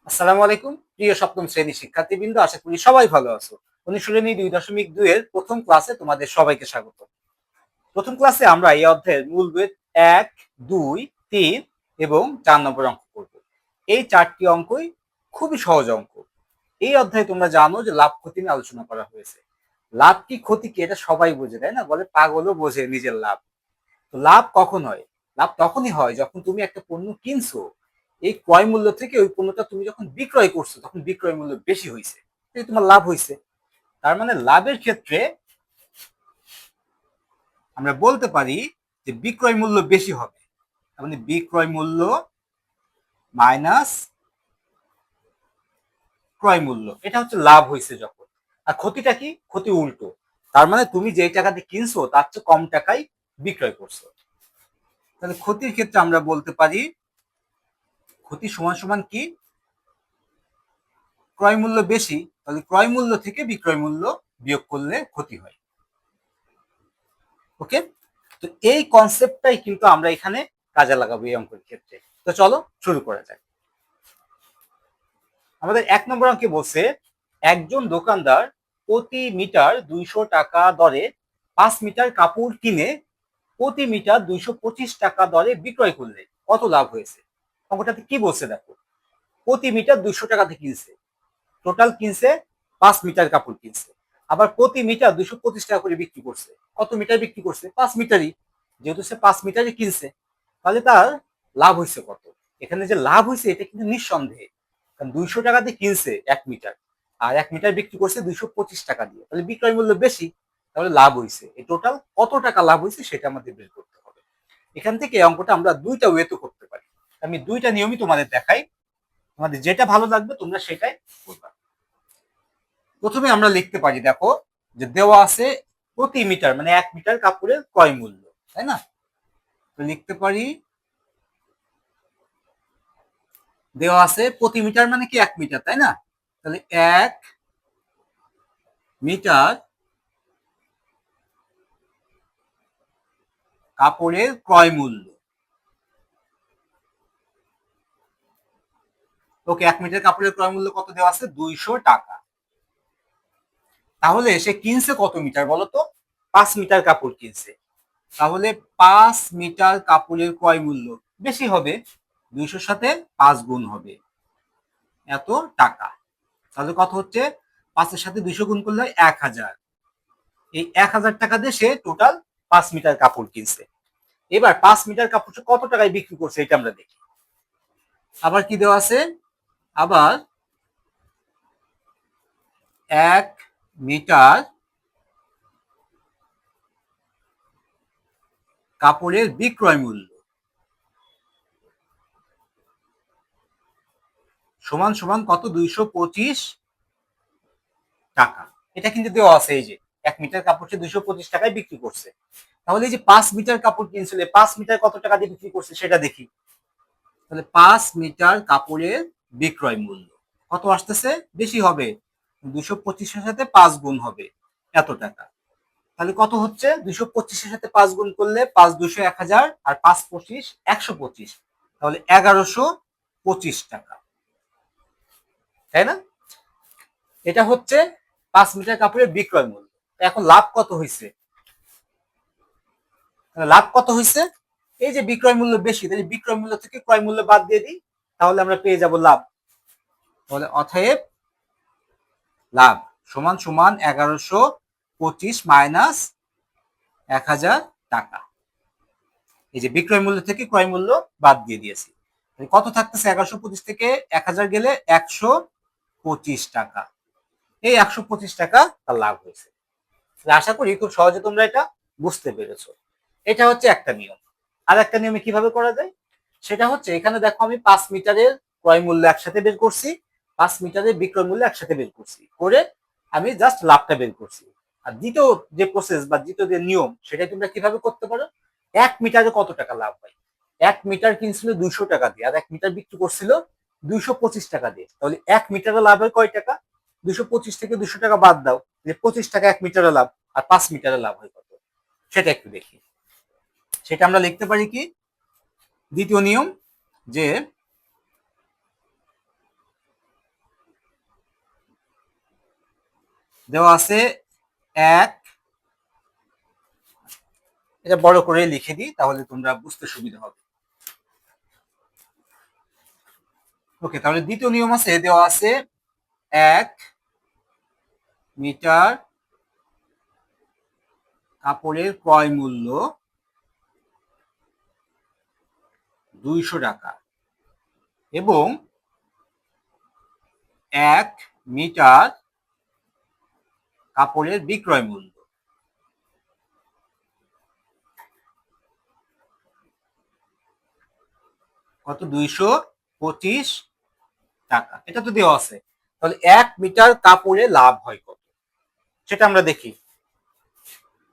আসসালামু আলাইকুম প্রিয় সপ্তম শ্রেণীর শিক্ষার্থীবৃন্দ, আশা করি সবাই ভালো আছো। অনুশীলনী 2.2 এর প্রথম ক্লাসে তোমাদের সবাইকে স্বাগত। প্রথম ক্লাসে আমরা এই অধ্যায়ের মূল বইয়ের 1, 2, 3 এবং 4 নম্বর অঙ্ক করব। এই 4টি অঙ্কই খুবই সহজ অঙ্ক। এই অধ্যায়ে তোমরা জানো যে লাভ ক্ষতি নিয়ে আলোচনা করা হয়েছে। লাভ কি ক্ষতি কি এটা সবাই বোঝে, তাই না? বলে পাগলও বোঝে নিজের লাভ। তো লাভ কখন হয়? লাভ তখনই হয় যখন তুমি একটা পণ্য কিনছো, এই ক্রয় মূল্য থেকে ওই পণ্যটা তুমি যখন বিক্রয় করছো তখন বিক্রয় মূল্য বেশি হয়েছে, তোমার লাভ হয়েছে। তার মানে লাভের ক্ষেত্রে আমরা বলতে পারি যে বিক্রয় মূল্য বেশি হবে। তার মানে বিক্রয় মূল্য মাইনাস ক্রয় মূল্য, এটা হচ্ছে লাভ হয়েছে যখন। আর ক্ষতিটা কি? ক্ষতি উল্টো। তার মানে তুমি যেই টাকা দিয়ে কিনছো তার চেয়ে কম টাকায় বিক্রয় করছো। তাহলে ক্ষতির ক্ষেত্রে আমরা বলতে পারি ক্ষতি সমান সমান কি? ক্রয় মূল্য বেশি, তাহলে ক্রয় মূল্য থেকে বিক্রয় মূল্য বিয়োগ করলে ক্ষতি হয়। ওকে, তো এই কনসেপ্টটাই কিন্তু আমরা এখানে কাজে লাগাবো এই অঙ্কের ক্ষেত্রে। তো চলো শুরু করা যাক। আমাদের 1 নম্বর অঙ্কে বলছে একজন দোকানদার প্রতি মিটার 200 টাকা দরে 5 মিটার কাপড় কিনে প্রতি মিটার 225 টাকা দরে বিক্রয় করলে কত লাভ হয়েছে? অঙ্কটাতে কি বলছে দেখো, প্রতি মিটার 200 টাকাতে কিনছে, টোটাল কিনছে 5 মিটার কাপড় কিনছে, আবার প্রতি মিটার 225 টাকা করে বিক্রি করছে। কত মিটার বিক্রি করছে? 5 মিটারই। যেহেতু সে 5 মিটারই কিনছে, তাহলে তার লাভ হয়েছে কত? এখানে যে লাভ হয়েছে এটা কিন্তু নিঃসন্দেহে, কারণ 200 টাকা দিয়ে কিনছে 1 মিটার, আর 1 মিটার বিক্রি করছে 225 টাকা দিয়ে, তাহলে বিক্রয় মূল্য বেশি, তাহলে লাভ হয়েছে। এই টোটাল কত টাকা লাভ হয়েছে সেটা আমাদের বের করতে হবে। এখান থেকে অঙ্কটা আমরা দুইটা ওয়েতে করতে পারি। আমি দুইটা নিয়মই তোমাদের দেখাই, তোমাদের যেটা ভালো লাগবে তোমরা সেটাই করবা। প্রথমে আমরা লিখতে পারি, দেখো যে দেওয়া আছে প্রতি মিটার মানে 1 মিটার কাপড়ের ক্রয় মূল্য, তাই না? তো লিখতে পারি দেওয়া আছে প্রতি মিটার মানে কি 1 মিটার, তাই না? তাহলে 1 মিটার কাপড়ের ক্রয় মূল্য। ওকে, 1 মিটার কাপড়ের ক্রয় মূল্য কত দেওয়া আছে? 200 টাকা। তাহলে সে কিনছে কত মিটার বলতো? 5 মিটার কাপড় কিনছে। তাহলে 5 মিটার কাপড়ের ক্রয় মূল্য বেশি হবে, 200 সাথে 5 গুণ হবে, এত টাকা। তাহলে কত হচ্ছে? 5-এর সাথে 200 গুণ করলে 1000। এই 1000 টাকা দিয়ে সে টোটাল 5 মিটার কাপড় কিনছে। এবার 5 মিটার কাপড় কত টাকায় বিক্রি করছে এটা আমরা দেখি। আবার কি দেওয়া আছে? আবার 1 মিটার কাপড়ের বিক্রয় মূল্য সমান সমান কত? 225 টাকা। এটা কিন্তু দেওয়া আছে, এই যে 1 মিটার কাপড় সে 225 টাকায় বিক্রি করছে। তাহলে এই যে 5 মিটার কাপড় কিনছিল, 5 মিটার কত টাকা দিয়ে বিক্রি করছে সেটা দেখি। তাহলে 5 মিটার কাপড়ের বিক্রয় মূল্য কত আসতেছে? বেশি হবে, 225-এর সাথে 5 গুণ হবে, এত টাকা। তাহলে কত হচ্ছে? 225-এর সাথে 5 গুণ করলে 5 200 1000, আর 5 25 125, তাহলে 1125 টাকা, তাই না? এটা হচ্ছে 5 মিটার কাপড়ের বিক্রয় মূল্য। এখন লাভ কত হয়েছে? লাভ কত হয়েছে? এই যে বিক্রয় মূল্য বেশি, তাহলে বিক্রয় মূল্য থেকে ক্রয় মূল্য বাদ দিয়ে দিই, তাহলে আমরা পেয়ে যাব লাভ। তাহলে অতএব লাভ সমান সমান 1125 মাইনাস 1000 টাকা। এই যে বিক্রয় মূল্য থেকে ক্রয় মূল্য বাদ দিয়ে দিয়েছি, কত থাকতেছে? 1125 থেকে 1000 গেলে 125 টাকা। এই 125 টাকা তার লাভ হয়েছে। আশা করি খুব সহজে তোমরা এটা বুঝতে পেরেছো। এটা হচ্ছে একটা নিয়ম। আর একটা নিয়মে কিভাবে করা যায় সেটা হচ্ছে, এখানে দেখো আমি 5 মিটারের ক্রয় মূল্য একসাথে বের করছি, 5 মিটারের বিক্রয় মূল্য একসাথে বের করছি, করে আমি জাস্ট লাভটা বের করছি। আর দ্বিতীয় যে প্রসেস বা দ্বিতীয় যে নিয়ম সেটা তোমরা কিভাবে করতে পারো, 1 মিটারে কত টাকা লাভ হয়? 1 মিটার কিনছিল 200 টাকা দিয়ে, আর 1 মিটার বিক্রি করছিল 225 টাকা দিয়ে, তাহলে 1 মিটারে লাভ হয় কয় টাকা? 225 থেকে 200 টাকা বাদ দাও, যে 25 টাকা 1 মিটারে লাভ, আর 5 মিটারে লাভ হয় কত সেটা একটু দেখি। সেটা আমরা লিখতে পারি কি, দ্বিতীয় নিয়ম, যে দেওয়া আছে এক, এটা বড় করে লিখে দিই তাহলে তোমরা বুঝতে সুবিধা হবে। ওকে, তাহলে দ্বিতীয় নিয়ম আছে, দেওয়া আছে 1 মিটার কাপড়ের ক্রয় মূল্য 200 টাকা এবং 1 মিটার কাপড়ের বিক্রয় মূল্য কত, 225 টাকা। এটা তো দেওয়া আছে, তাহলে 1 মিটার কাপড়ে লাভ হয় কত সেটা আমরা দেখি।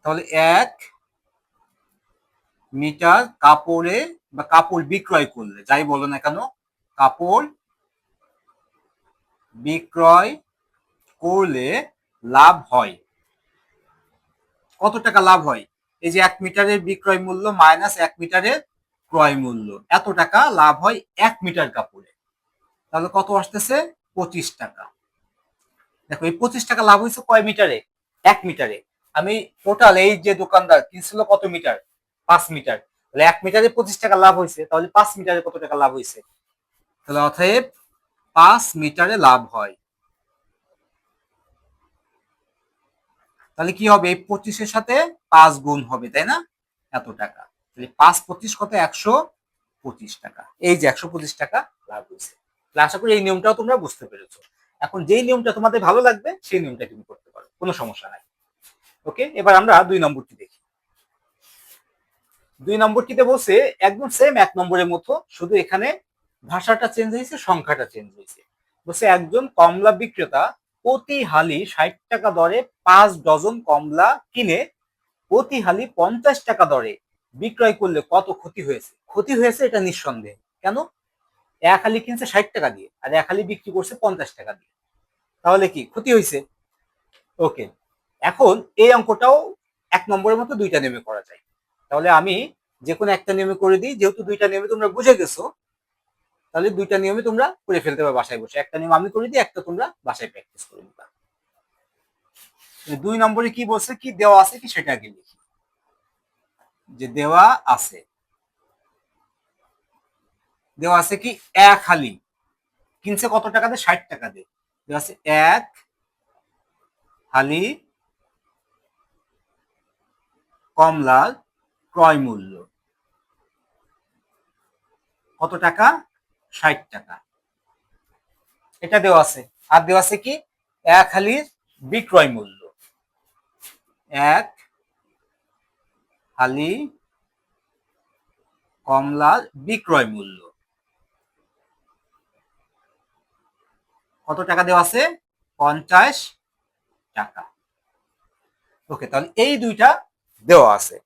তাহলে 1 মিটার কাপড়ে বা কাপড় বিক্রয় করলে, যাই বলো না কেন, কাপড় বিক্রয় করলে লাভ হয় কত টাকা লাভ হয়? এই যে 1 মিটারের বিক্রয় মূল্য মাইনাস 1 মিটারের ক্রয় মূল্য, এত টাকা লাভ হয় 1 মিটার কাপড়ে। তাহলে কত আসতেছে? 25 টাকা। দেখো এই 25 টাকা লাভ হয়েছে কয় মিটারে? 1 মিটারে। আমি টোটাল এই যে দোকানদার কিনছিল কত মিটার? 5 মিটার। তাহলে 1 মিটারে 25 টাকা লাভ হয়েছে, তাহলে 5 মিটারে কত টাকা লাভ হয়েছে? তাহলে অতএব 5 মিটারে লাভ হয়। তাহলে কি হবে? এই 25-এর সাথে 5 গুণ হবে, তাই না? এত টাকা। তাহলে 5 25 কত? 125 টাকা। এই যে 125 টাকা লাভ হয়েছে। আশা করি এই নিয়মটাও তোমরা বুঝতে পেরেছো। এখন যেই নিয়মটা তোমাদের ভালো লাগবে সেই নিয়মটা তুমি করতে পারো, কোনো সমস্যা নাই। ওকে, এবার আমরা 2 নম্বরটি দেখি। 2 নম্বরটিতে বলছে একদম সেম 1 নম্বরের মতো, শুধু এখানে ভাষাটা চেঞ্জ হয়েছে, সংখ্যাটা চেঞ্জ হয়েছে। বলছে একজন কমলা বিক্রেতা প্রতি হালি 60 টাকা দরে 5 ডজন কমলা কিনে প্রতি হালি 50 টাকা দরে বিক্রয় করলে কত ক্ষতি হয়েছে? ক্ষতি হয়েছে এটা নিঃসন্দেহে। কেন? এক হালি কিনছে 60 টাকা দিয়ে আর এক হালি বিক্রি করছে 50 টাকা দিয়ে, তাহলে কি ক্ষতি হয়েছে? ওকে, এখন এই অঙ্কটাও 1 নম্বরের মতো 2টা নিয়মে করা যায়। তাহলে আমি যে কোনো একটা নিয়মে করে দিই, যেহেতু 2টা নিয়মে তোমরা বুঝে গেছো, তাহলে 2টা নিয়মে তোমরা করে ফেলতে পারো বাসায় বসে। একটা নিয়ম আমি করে দিই, একটা তোমরা বাসায় প্র্যাকটিস করে নিবা। 2 নম্বরে কি বলছে, কি দেওয়া আছে কি সেটা আগে লিখি। যে দেওয়া আছে, দেওয়া আছে কি এক হালি কিনছে কত টাকা দিয়ে? 60 টাকা দিয়ে। দেওয়া আছে এক হালি কমলার ক্রয় মূল্য কত টাকা? 60 টাকা। এটা দেওয়া আছে। আর দেওয়া আছে কি এক হালির বিক্রয় মূল্য, এক হালি কমলার বিক্রয় মূল্য কত টাকা দেওয়া আছে? 50 টাকা। ওকে, তাহলে এই 2টা দেওয়া আছে।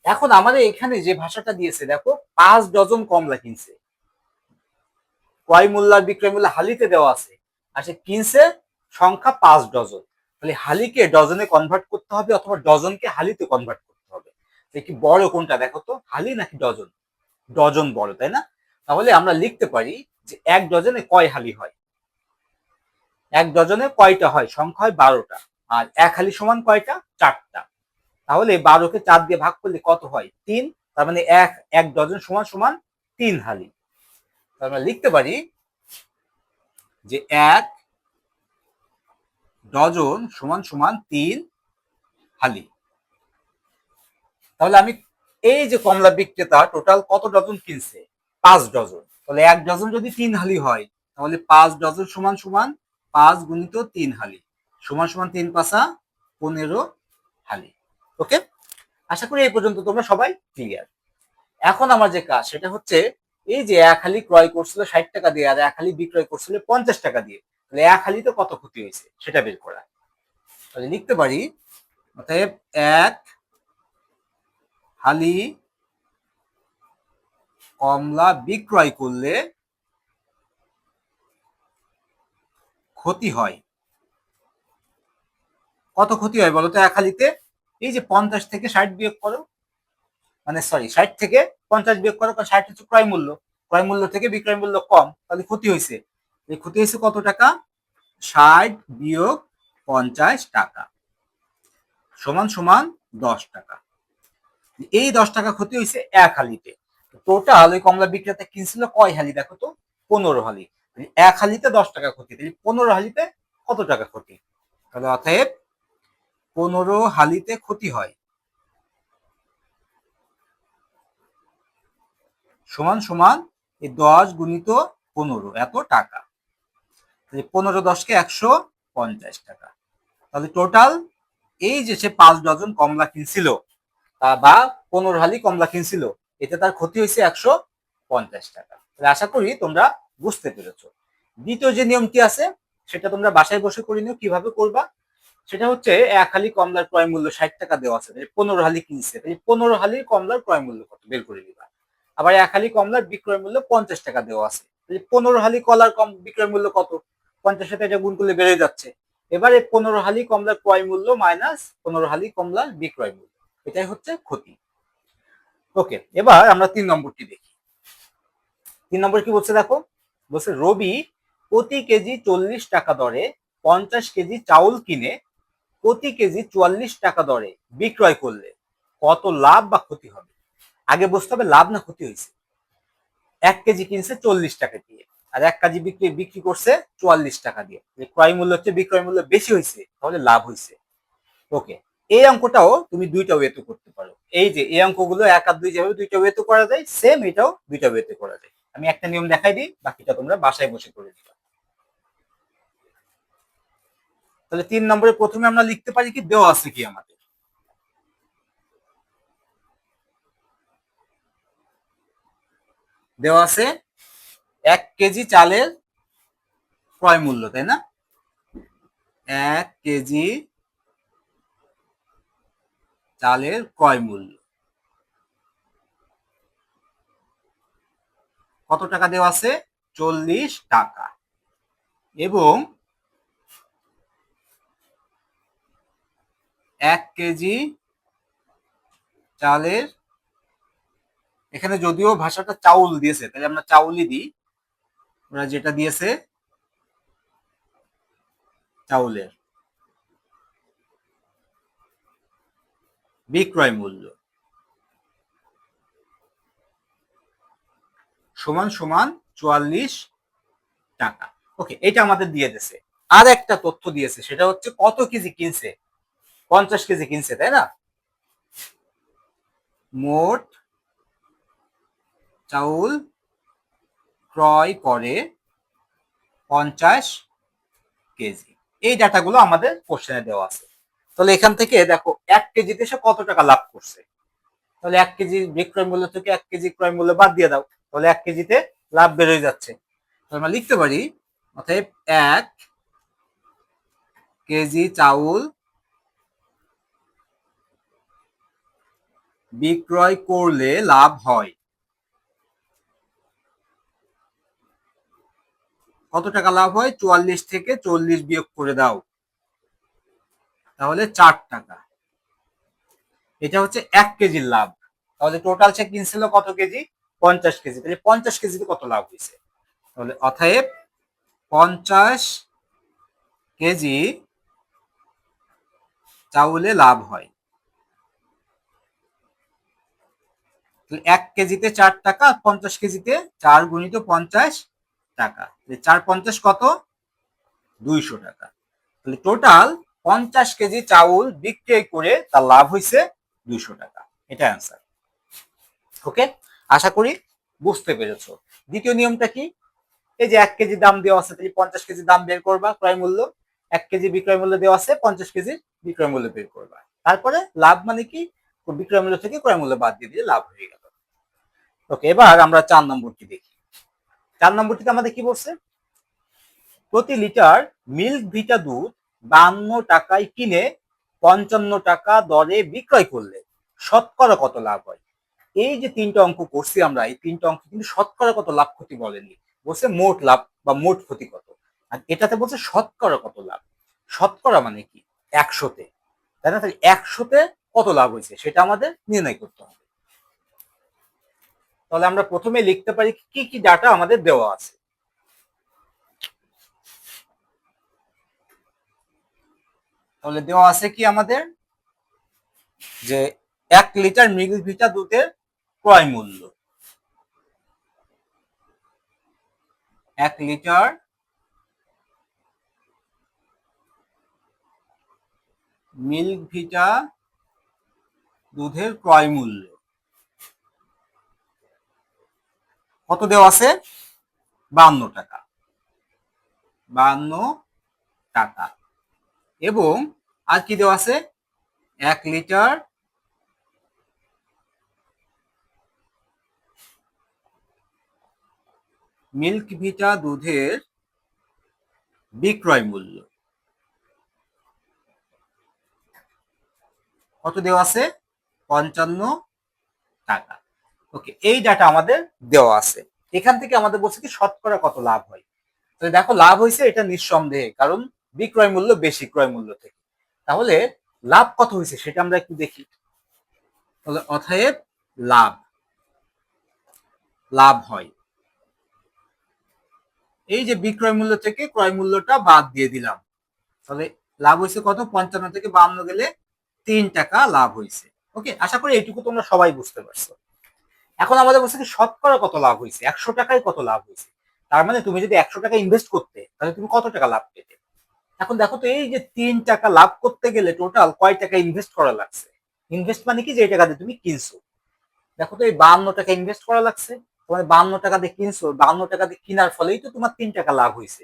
এখন আমাদের এখানে যে ভাষাটা দিয়েছে দেখো, 5 ডজন কমলা কিনছে, ক্রয় মূল্য আর বিক্রয় মূল্য হালিতে দেওয়া আছে, আর সে কিনছে সংখ্যা 5 ডজন। তাহলে হালিকে ডজনে কনভার্ট করতে হবে অথবা ডজনকে হালিতে কনভার্ট করতে হবে। কি বড় কোনটা দেখো তো, হালি নাকি ডজন? ডজন বড়, তাই না? তাহলে আমরা লিখতে পারি যে 1 ডজনে কয় হালি হয়? 1 ডজনে কয়টা হয়? সংখ্যা হয় 12টা। আর এক হালি সমান কয়টা? 4টা। তাহলে 12কে 4 দিয়ে ভাগ করলে কত হয়? 3। তার মানে এক এক ডজন সমান সমান 3 হালি। আমরা লিখতে পারি যে 1 ডজন সমান সমান 3 হালি। তাহলে আমি এই যে কমলা বিক্রেতা টোটাল কত ডজন কিনছে? 5 ডজন। তাহলে 1 ডজন যদি 3 হালি হয়, তাহলে 5 ডজন সমান সমান 5 × 3 হালি সমান সমান 3 × 5 = 15 হালি। ওকে, আশা করি এই পর্যন্ত তোমরা সবাই ক্লিয়ার। এখন আমার যে কাজ সেটা হচ্ছে, এই যে এক হালি ক্রয় করছিল 60 টাকা দিয়ে আর এক হালি বিক্রয় করছিল 50 টাকা দিয়ে, তাহলে এক হালিতে কত ক্ষতি হয়েছে সেটা বের করা। তাহলে লিখতে পারি অতএব এক হালি কমলা বিক্রয় করলে ক্ষতি হয়। কত ক্ষতি হয় বলতো এক হালিতে? এই যে 50 থেকে 60 বিয়োগ করো, মানে সরি 60 থেকে 50 বিয়োগ করো, কারণ 60 হচ্ছে ক্রয় মূল্য, ক্রয় মূল্য থেকে বিক্রয় মূল্য কম, তাহলে ক্ষতি হয়েছে। এই ক্ষতি হয়েছে কত টাকা? 60 - 50 টাকা সমান সমান 10 টাকা। এই 10 টাকা ক্ষতি হয়েছে এক হালিতে। টোটাল ওই কমলা বিক্রেতা কিনছিল কয় হালি দেখো তো? 15 হালি। এক হালিতে 10 টাকা ক্ষতি, তাহলে 15 হালিতে কত টাকা ক্ষতি? তাহলে অতএব 15 হালিতে ক্ষতি হয় সমান সমান এই 10 গুণিত 15 এত টাকা। 15 10 কে 150 টাকা। তাহলে টোটাল এই যে সে 5 ডজন কমলা কিনছিল বা 15 হালি কমলা কিনছিল, এতে তার ক্ষতি হয়েছে 150 টাকা। আশা করি তোমরা বুঝতে পেরেছো। দ্বিতীয় যে নিয়মটি আছে সেটা তোমরা বাসায় বসে করে নিও। কিভাবে করবা সেটা হচ্ছে, এক হালি কমলার ক্রয় মূল্য 60 টাকা দেওয়া আছে, 15 হালি কিনছে, 15 হালির কমলার ক্রয় মূল্য কত বের করে দিবা। আবার এক হালি কমলার বিক্রয় মূল্য 50 টাকা দেওয়া আছে, 15 হালি কলার বিক্রয় মূল্য কত? 50 সাথে এটা গুণ করলে বেড়ে যাচ্ছে। এবারে 15 হালি কমলার ক্রয় মূল্য মাইনাস 15 হালি কমলার বিক্রয় মূল্য, এটাই হচ্ছে ক্ষতি। ওকে, এবার আমরা 3 নম্বরটি দেখি। 3 নম্বর কি বলছে দেখো, বলছে রবি প্রতি কেজি 40 টাকা দরে 50 কেজি চাউল কিনে প্রতি কেজি 44 টাকা দরে বিক্রয় করলে কত লাভ বা ক্ষতি হবে? আগে বুঝতে হবে লাভ না ক্ষতি হয়েছে। 1 কেজি কিনছে 40 টাকা দিয়ে, আর 1 কেজি বিক্রি করছে 44 টাকা দিয়ে। ক্রয় মূল্য হচ্ছে বিক্রয় মূল্য বেশি হয়েছে, তাহলে লাভ হয়েছে। ওকে, এই অঙ্কটাও তুমি দুইটা ওয়েতে করতে পারো। এই যে এই অঙ্কগুলো 1 আর 2 যেভাবে দুইটা ওয়েতে করা যায়, সেম এটাও দুইটা ওয়েতে করা যায়। আমি একটা নিয়ম দেখাই দিই, বাকিটা তোমরা বাসায় বসে করে দিবা। তাহলে 3 নম্বরে প্রথমে আমরা লিখতে পারি কি, দেওয়া আছে কি আমাদের, দেওয়া আছে 1 কেজি চালের ক্রয় মূল্য, তাই না? 1 কেজি চালের ক্রয় মূল্য কত টাকা দেওয়া আছে? 40 টাকা। এবং 1 কেজি চালের, এখানে যদিও ভাষাটা চাউল দিয়েছে, তাহলে আমরা চাউলই দিই। ওরা যেটা দিয়েছে চাউলের বিক্রয় মূল্য সমান সমান 44 টাকা। ওকে, এটা আমাদের দিয়ে দিয়েছে। আর একটা তথ্য দিয়েছে, সেটা হচ্ছে কত কেজি কিনছে? 50 কেজি কিনছে, তাই না? মোট চাউল ক্রয় করে 50 কেজি। এই ডাটাগুলো আমাদের কোশ্চেনে দেওয়া আছে। তাহলে এখান থেকে দেখো 1 কেজিতে সে কত টাকা লাভ করছে। তাহলে 1 কেজি বিক্রয় মূল্য থেকে 1 কেজি ক্রয় মূল্য বাদ দিয়ে দাও, তাহলে 1 কেজিতে লাভ বেড়ে যাচ্ছে। আমরা লিখতে পারি অতএব 1 কেজি চাউল বিক্রয় করলে লাভ হয় কত টাকা? লাভ হয় 44 থেকে 40 বিয়োগ করে দাও, তাহলে 4 টাকা। এটা হচ্ছে 1 কেজির লাভ। তাহলে টোটাল সে কিনছিল কত কেজি? 50 কেজি। তাহলে 50 কেজিতে কত লাভ হয়েছে? তাহলে অতএব 50 কেজি চাউলে লাভ হয়। 1 কেজিতে 4 টাকা, 50 কেজিতে 4 গুণিত 50 টাকা। 4 50 কত? 200 টাকা। তাহলে টোটাল 50 কেজি চাউল বিক্রয় করে তার লাভ হয়েছে 200 টাকা। এটা অ্যান্সার। ওকে, আশা করি বুঝতে পেরেছো। দ্বিতীয় নিয়মটা কি? এই যে 1 কেজি দাম দেওয়া আছে, তাহলে 50 কেজি দাম বের করবা, ক্রয় মূল্য 1 কেজি বিক্রয় মূল্য দেওয়া আছে, 50 কেজি বিক্রয় মূল্য বের করবা। তারপরে লাভ মানে কি, বিক্রয় মূল্য থেকে ক্রয় মূল্য বাদ দিয়ে দিলে লাভ হয়ে গেল। ওকে, এবার আমরা 4 নম্বরটি দেখি। 4 নম্বরটিতে আমাদের কি বলছে, প্রতি লিটার মিল্ক ভিটা দুধ 52 টাকায় কিনে 55 টাকা দরে বিক্রয় করলে শতকরা কত লাভ হয়? এই যে 3টা অঙ্ক করছি আমরা, এই 3টা অঙ্ক কিন্তু শতকরা কত লাভ ক্ষতি বলেনি, বলছে মোট লাভ বা মোট ক্ষতি কত। আর এটাতে বলছে শতকরা কত লাভ। শতকরা মানে কি? 100-তে, তাই না? তাহলে 100-তে কত লাভ হয়েছে সেটা আমাদের নির্ণয় করতে হবে। তাহলে আমরা প্রথমে লিখতে পারি কি কি ডাটা আমাদের দেওয়া আছে। তাহলে দেওয়া আছে কি আমাদের যে 1 লিটার মিল্কভিটা দুধের ক্রয় মূল্য, 1 লিটার মিল্কভিটা দুধের ক্রয় মূল্য কত দেওয়া আছে? 52 টাকা, 52 টাকা। এবং আর কি দেওয়া আছে? 1 লিটার মিল্কভিটা দুধের বিক্রয় মূল্য কত দেওয়া আছে? 55 টাকা। ওকে, এই ডাটা আমাদের দেওয়া আছে। এখান থেকে আমাদের বলছে কি শতকরা কত লাভ হয়। তো দেখো লাভ হয়েছে এটা নিঃসন্দেহে, কারণ বিক্রয় মূল্য বেশি ক্রয় মূল্য থেকে। তাহলে লাভ কত হয়েছে সেটা আমরা একটু দেখি। তাহলে অতএব লাভ, লাভ হয় এই যে বিক্রয় মূল্য থেকে ক্রয় মূল্যটা বাদ দিয়ে দিলাম, তাহলে লাভ হয়েছে কত? 55 থেকে 52 গেলে 3 টাকা লাভ হয়েছে। ওকে, আশা করি এইটুকু তোমরা সবাই বুঝতে পারছো। এখন আমাদের বলছে কি শতকরা কত লাভ হয়েছে, 100 টাকায় কত লাভ হয়েছে। তার মানে তুমি যদি 100 টাকা ইনভেস্ট করতে তাহলে তুমি কত টাকা লাভ পেতে। এখন দেখো তো এই যে 3 টাকা লাভ করতে গেলে টোটাল কয় টাকা ইনভেস্ট করা লাগছে। ইনভেস্ট মানে কি, যে টাকা দিয়ে তুমি কিনছো। দেখো তো এই 52 টাকা ইনভেস্ট করা লাগছে, তোমার 52 টাকা দিয়ে কিনছো, 52 টাকা দিয়ে কেনার ফলেই তো তোমার 3 টাকা লাভ হয়েছে।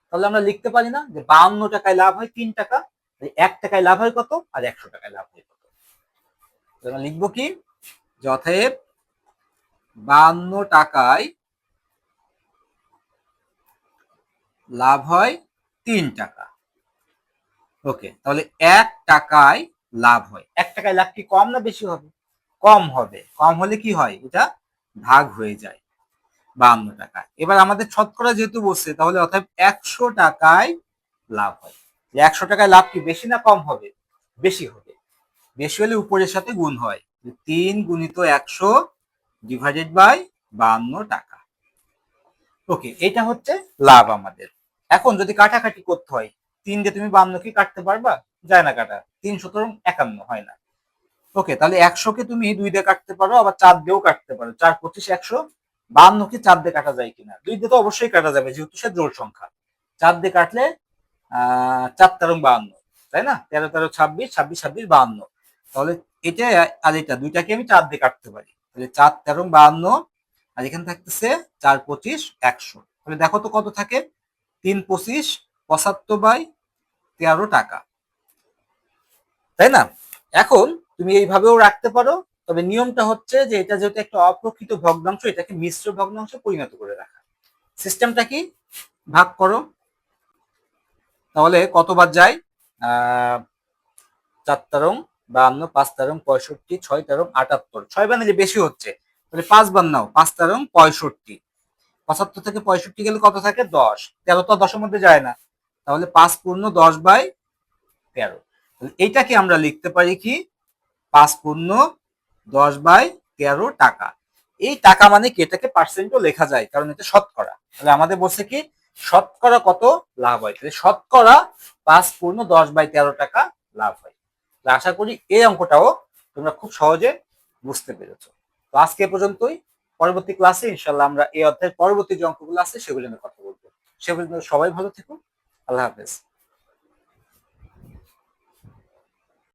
তাহলে আমরা লিখতে পারি না যে 52 টাকায় লাভ হয় 3 টাকা, 1 টাকায় লাভ হয় কত, আর 100 টাকায় লাভ হয় কত। আমরা লিখবো কি, অতএব 52 টাকায় লাভ হয় 3 টাকা। ওকে, তাহলে 1 টাকায় লাভ হয়, 1 টাকায় লাভ কি কম না বেশি হবে? কম হবে। কম হলে কি হয়, এটা ভাগ হয়ে যায় 52 টাকা। এবার আমাদের শতকরা যেহেতু বলছে, তাহলে অর্থাৎ 100 টাকায় লাভ হয়। 100 টাকায় লাভ কি বেশি না কম হবে? বেশি হবে। বেশি হলে উপরের সাথে গুণ হয়, 3 গুণিত 100 ডিভাইডেড বাই 52 টাকা। ওকে, এটা হচ্ছে লাভ আমাদের। এখন যদি কাটাকাটি করতে হয়, 3 দিয়ে তুমি 52 কি কাটতে পারবা? যায় না কাটা, 3 সুতরাং 51 হয় না। ওকে, তাহলে 100 কে তুমি 2 দিয়ে কাটতে পারো, আবার 4 দিয়েও কাটতে পারো। 4 25 100, 52 কি 4 দিয়ে কাটা যায় কিনা? 2 দিয়ে তো অবশ্যই কাটা যাবে, যেহেতু সে জোড় সংখ্যা। 4 দিয়ে কাটলে 4 তেরো 52, তাই না? 13 13 26, 26 26 52। তাহলে এটা আর এটা দুইটাকে আমি 4 দিয়ে কাটতে পারি। তাহলে 4 13 52, আর এখানে থাকতেছে 4 25 100। তাহলে দেখো তো কত থাকে, 3 25 75/13 টাকা, তাই না? এখন তুমি এইভাবেও রাখতে পারো, তবে নিয়মটা হচ্ছে যে এটা যেহেতু একটা অপ্রকৃত ভগ্নাংশ, এটাকে মিশ্র ভগ্নাংশে পরিণত করে রাখা। সিস্টেমটা কি, ভাগ করো, তাহলে কতবার যায়? 4 তেরো 52, 5 তেরো 65, 6 তেরো 78, 6 বার নিলে বেশি হচ্ছে, তাহলে 5 বার নাও, 5 তেরো 65, 75 থেকে 65 গেলে কত থাকে? 10। 13 তো 10 এর মধ্যে যায় না, তাহলে 5 পূর্ণ 10/13। এইটাকে আমরা লিখতে পারি কি, 5 পূর্ণ 10/13 টাকা। এই টাকা মানে কি, এটাকে পার্সেন্টও লেখা যায়, কারণ এটা শতকরা। তাহলে আমাদের বলছে কি শতকরা কত লাভ হয়, তাহলে শতকরা 5 পূর্ণ 10/13 টাকা লাভ হয়। আশা করি এই অঙ্কটাও তোমরা খুব সহজে বুঝতে পেরেছো। তো আজকে এ পর্যন্তই। পরবর্তী ক্লাসে ইনশাল্লাহ আমরা এই অধ্যায়ের পরবর্তী যে অঙ্কগুলো আছে সেগুলো নিয়ে কথা বলবো। সে পর্যন্ত সবাই ভালো থেকো। আল্লাহ হাফেজ।